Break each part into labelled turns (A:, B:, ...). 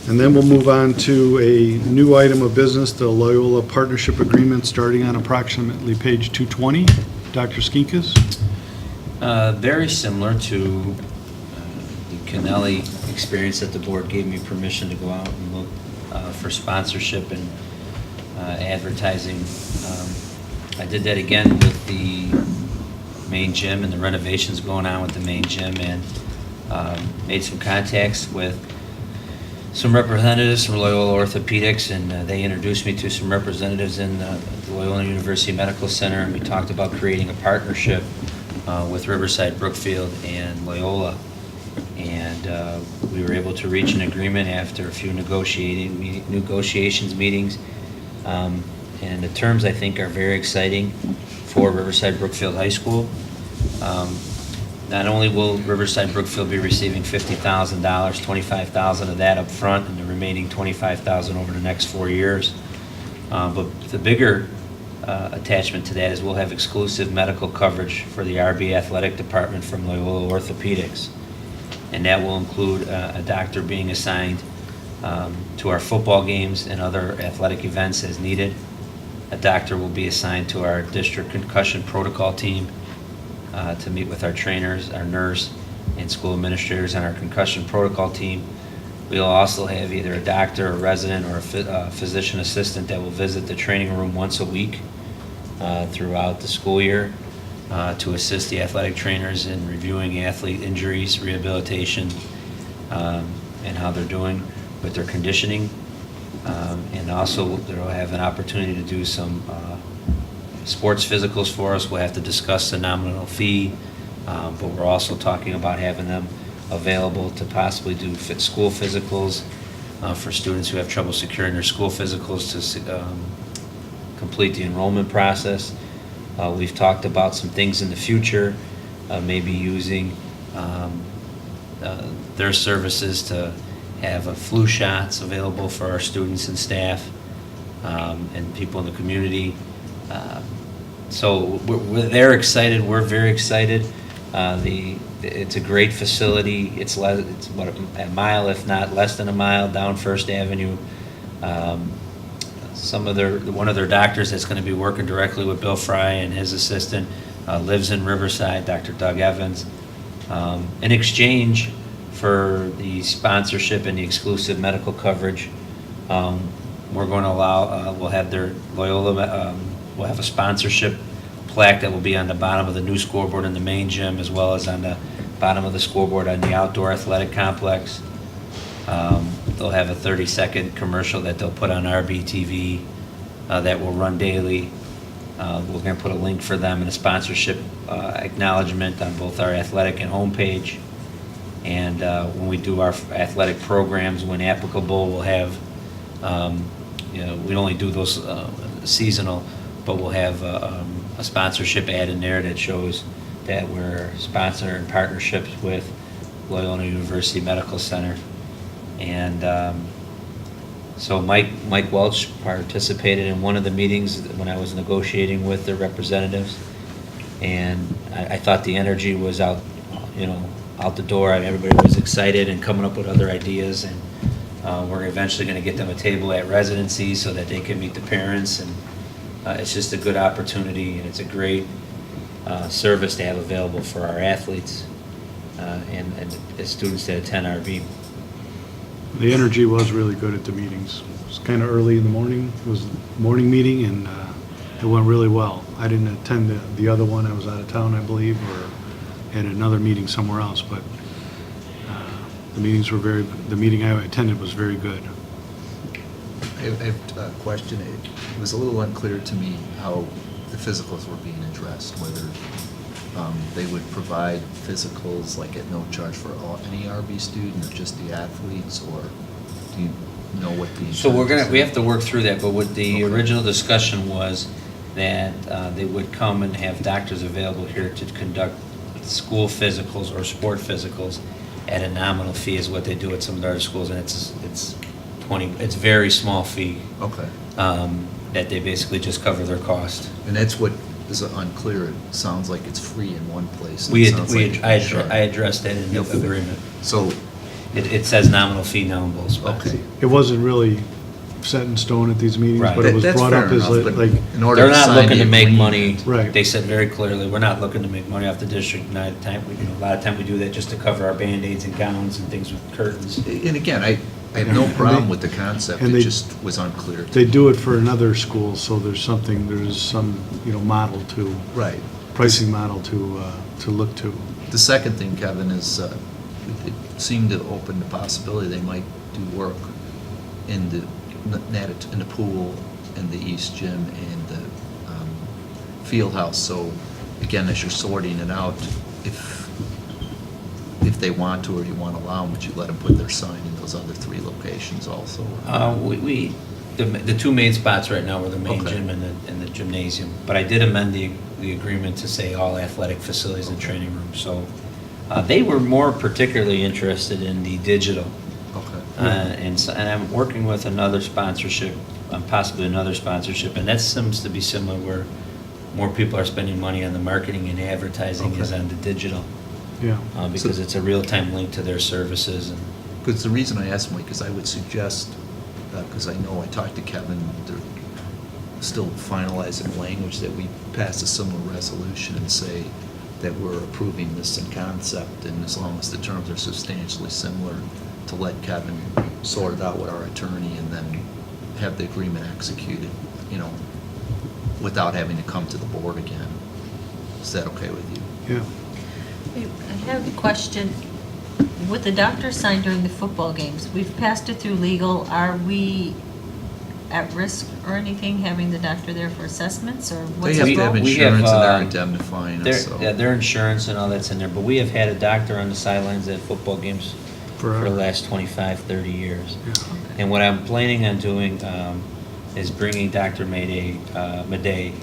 A: And then we'll move on to a new item of business, the Loyola Partnership Agreement, starting on approximately page 220. Dr. Skinkas?
B: Very similar to the Kennelly experience that the board gave me permission to go out and look for sponsorship and advertising. I did that again with the main gym and the renovations going on with the main gym, and made some contacts with some representatives from Loyola Orthopedics, and they introduced me to some representatives in the Loyola University Medical Center, and we talked about creating a partnership with Riverside, Brookfield, and Loyola. And we were able to reach an agreement after a few negotiations meetings. And the terms, I think, are very exciting for Riverside Brookfield High School. Not only will Riverside Brookfield be receiving $50,000, $25,000 of that up front, and the remaining $25,000 over the next 4 years, but the bigger attachment to that is we'll have exclusive medical coverage for the RB athletic department from Loyola Orthopedics, and that will include a doctor being assigned to our football games and other athletic events as needed. A doctor will be assigned to our district concussion protocol team to meet with our trainers, our nurse, and school administrators on our concussion protocol team. We'll also have either a doctor, a resident, or a physician assistant that will visit the training room once a week throughout the school year to assist the athletic trainers in reviewing athlete injuries, rehabilitation, and how they're doing with their conditioning. And also they'll have an opportunity to do some sports physicals for us. We'll have to discuss the nominal fee, but we're also talking about having them available to possibly do school physicals for students who have trouble securing their school physicals to complete the enrollment process. We've talked about some things in the future, maybe using their services to have flu shots available for our students and staff and people in the community. So they're excited. We're very excited. It's a great facility. It's what, a mile, if not less than a mile, down First Avenue. One of their doctors that's going to be working directly with Bill Fry and his assistant lives in Riverside, Dr. Doug Evans. In exchange for the sponsorship and the exclusive medical coverage, we're going to allow, we'll have their Loyola, we'll have a sponsorship plaque that will be on the bottom of the new scoreboard in the main gym, as well as on the bottom of the scoreboard on the outdoor athletic complex. They'll have a 30-second commercial that they'll put on RBTV that will run daily. We're going to put a link for them and a sponsorship acknowledgement on both our athletic and homepage. And when we do our athletic programs, when applicable, we'll have, we only do those seasonal, but we'll have a sponsorship ad in there that shows that we're sponsoring partnerships with Loyola University Medical Center. And so Mike Welch participated in one of the meetings when I was negotiating with the representatives, and I thought the energy was out the door. Everybody was excited and coming up with other ideas, and we're eventually going to get them a table at residency so that they can meet the parents, and it's just a good opportunity, and it's a great service to have available for our athletes and the students that attend RB.
A: The energy was really good at the meetings. It was kind of early in the morning. It was a morning meeting, and it went really well. I didn't attend the other one. I was out of town, I believe, or had another meeting somewhere else, but the meeting I attended was very good.
C: I have a question. It was a little unclear to me how the physicals were being addressed, whether they would provide physicals like at no charge for any RB student or just the athletes, or do you know what the...
B: So we have to work through that, but what the original discussion was that they would come and have doctors available here to conduct school physicals or sport physicals at a nominal fee is what they do at some of the other schools, and it's very small fee.
C: Okay.
B: That they basically just cover their cost.
C: And that's what is unclear. It sounds like it's free in one place.
B: I addressed that in the agreement.
C: So
B: It says nominal fee now in both spots.
C: Okay.
A: It wasn't really set in stone at these meetings,
B: Right.
A: but it was
C: That's
A: brought
C: fair
A: up as
C: enough, but
A: like,
C: in order
B: They're
C: to
B: not
C: sign
B: looking
C: the
B: to make
C: agreement-
B: money.
A: Right.
B: They said very clearly, we're not looking to make money off the district. A lot of time we do that just to cover our Band-Aids and gowns and things with curtains.
C: And again, I have no
A: And
C: problem
A: they-
C: with the concept,
A: and
C: it
A: they-
C: just was unclear.
A: they do it for another school, so there's some, model to,
C: Right.
A: pricing model to look to.
C: The second thing, Kevin, is it seemed to open the possibility they might do work in the pool, in the east gym, and the field house. So again, as you're sorting it out, if they want to or you want to allow them, would you let them put their sign in those other 3 locations also?
B: The two main spots right now were the main
C: Okay.
B: gym and the gymnasium. But I did amend the agreement to say all athletic facilities and training rooms. So they were more particularly interested in the digital.
C: Okay.
B: And I'm working with another sponsorship, possibly another sponsorship, and that seems to be similar where more people are spending money on the marketing and advertising is
C: Okay.
B: on the digital.
A: Yeah.
B: Because it's a real-time link to their services. And
C: Because the reason I asked, Mike, because I would suggest, because I know I talked to Kevin, they're still finalizing language, that we pass a similar resolution and say that we're approving this in concept, and as long as the terms are substantially similar, to let Kevin sort it out with our attorney and then have the agreement executed, without having to come to the board again. Is that okay with you?
A: Yeah.
D: I have a question. With the doctor sign during the football games, we've passed it through legal. Are we at risk or anything having the doctor there for assessments, or
C: They
D: what's
C: have
D: his
C: to have
D: role?
B: We
C: insurance and they're
B: have,
C: indemnifying us, so.
B: their insurance and all that's in there, but we have had a doctor on the sidelines at football games for the
A: Forever.
B: last 25, 30 years.
A: Yeah.
B: And what I'm planning on doing is bringing Dr. Madej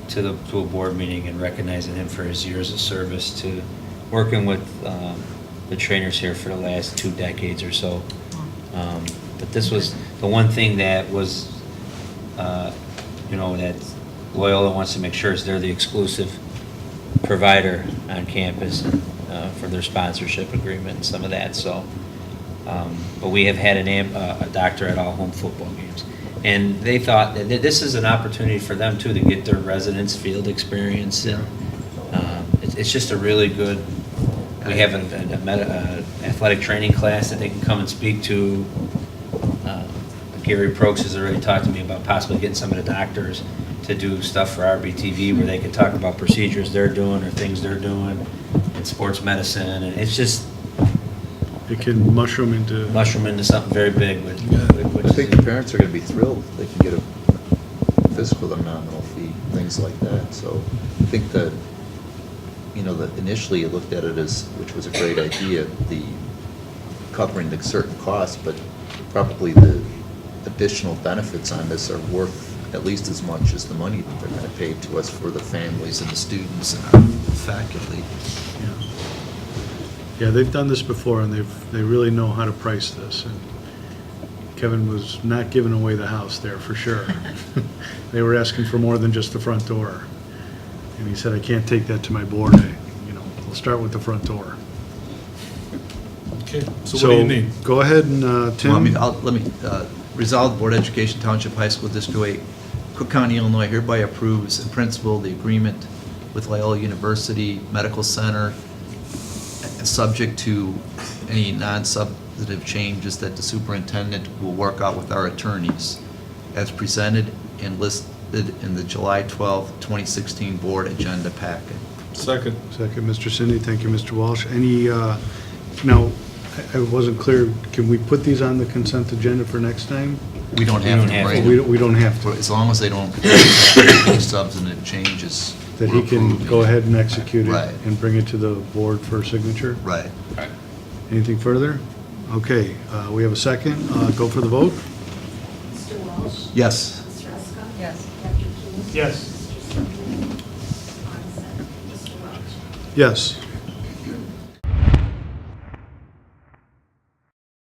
B: to a board meeting and recognizing him for his years of service to working with the trainers here for the last 2 decades or so. But this was the one thing that was, that Loyola wants to make sure is they're the exclusive provider on campus for their sponsorship agreement and some of that. So, but we have had a doctor at all home football games, and they thought that this is an opportunity for them too to get their residents field experience. And it's just a really good. We have an athletic training class that they can come and speak to. Gary Prokes has already talked to me about possibly getting some of the doctors to do stuff for RBTV where they could talk about procedures they're doing or things they're doing in sports medicine, and it's just
A: It can mushroom into.
B: something very big.
C: I think the parents are going to be thrilled. They can get a physical with a nominal fee, things like that. So I think that, that initially you looked at it as, which was a great idea, the covering the certain costs, but probably the additional benefits on this are worth at least as much as the money that they're going to pay to us for the families and the students and our faculty.
A: Yeah, they've done this before, and they really know how to price this. And Kevin was not giving away the house there, for sure. They were asking for more than just the front door. And he said, I can't take that to my board. We'll start with the front door.
E: Okay, so what do you need?
A: Go ahead and, Tim.
C: Let me resolve the Board of Education Township High School District 8, Cook County, Illinois hereby approves in principle the agreement with Loyola University Medical Center, subject to any non-substantive changes that the superintendent will work out with our attorneys, as presented and listed in the July 12, 2016 board agenda packet.
E: Second.
A: Second, Mr. Cindy. Thank you, Mr. Walsh. Any, now, I wasn't clear, can we put these on the consent agenda for next time?
C: We don't have to, right?
A: We don't have to.
C: As long as they don't have any substantive changes.
A: That
C: we're
A: he can
C: approving
A: go
C: it.
A: ahead and execute it
C: Right.
A: and bring it to the board for signature?
C: Right.
A: Anything further? Okay, we have a second. Go for the vote.
F: Mr. Walsh?
C: Yes.
F: Ms. Ruska?
D: Yes.
F: Dr. King?
E: Yes.
F: Mr. Singleton? Ms. Coniston? Mr. Welch?
A: Yes.